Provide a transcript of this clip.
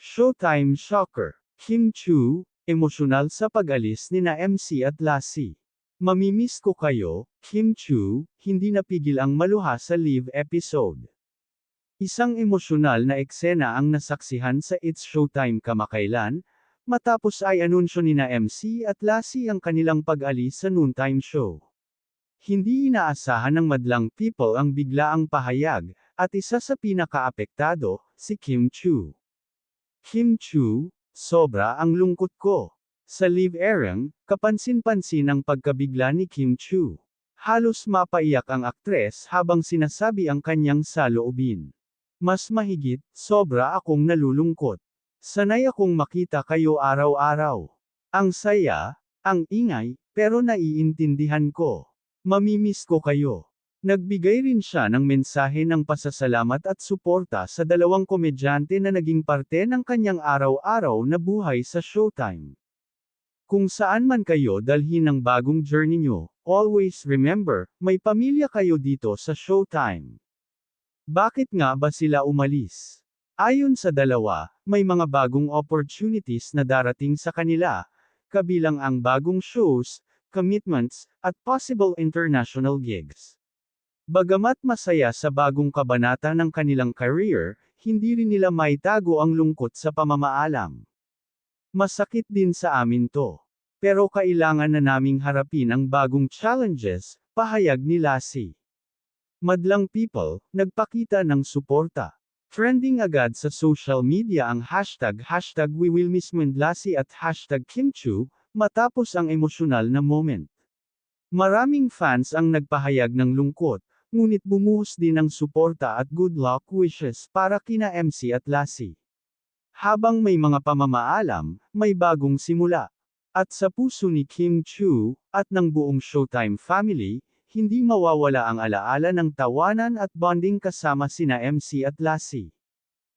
Showtime shocker. Kim Chu, emosyonal sa pag-alis nina MC at Lassie. Mamimiss ko kayo, Kim Chu, hindi napigil ang maluha sa live episode. Isang emosyonal na eksena ang nasaksihan sa It's Showtime kamakailan, matapos ay anunsyo nina MC at Lassie ang kanilang pag-alis sa noontime show. Hindi inaasahan ng madlang people ang biglaang pahayag, at isa sa pinakaapektado, si Kim Chu. Kim Chu, sobra ang lungkot ko. Sa live airing, kapansin-pansin ang pagkabigla ni Kim Chu. Halos mapaiyak ang aktres habang sinasabi ang kanyang saloobin. Mas mahigit, sobra akong nalulungkot. Sanay akong makita kayo araw-araw. Ang saya, ang ingay, pero naiintindihan ko. Mamimiss ko kayo. Nagbigay rin siya ng mensahe ng pasasalamat at suporta sa dalawang komedyante na naging parte ng kanyang araw-araw na buhay sa Showtime. Kung saan man kayo dalhin ang bagong journey nyo, always remember, may pamilya kayo dito sa Showtime. Bakit nga ba sila umalis? Ayon sa dalawa, may mga bagong opportunities na darating sa kanila, kabilang ang bagong shows, commitments, at possible international gigs. Bagamat masaya sa bagong kabanata ng kanilang career, hindi rin nila maitago ang lungkot sa pamamaalam. Masakit din sa amin to. Pero kailangan na naming harapin ang bagong challenges, pahayag ni Lassie. Madlang people, nagpakita ng suporta. Trending agad sa social media ang hashtag #WeWillMissMindLassie at #KimChu, matapos ang emosyonal na moment. Maraming fans ang nagpahayag ng lungkot, ngunit bumuhos din ng suporta at good luck wishes para kina MC at Lassie. Habang may mga pamamaalam, may bagong simula. At sa puso ni Kim Chu, at ng buong Showtime family, hindi mawawala ang alaala ng tawanan at bonding kasama sina MC at Lassie.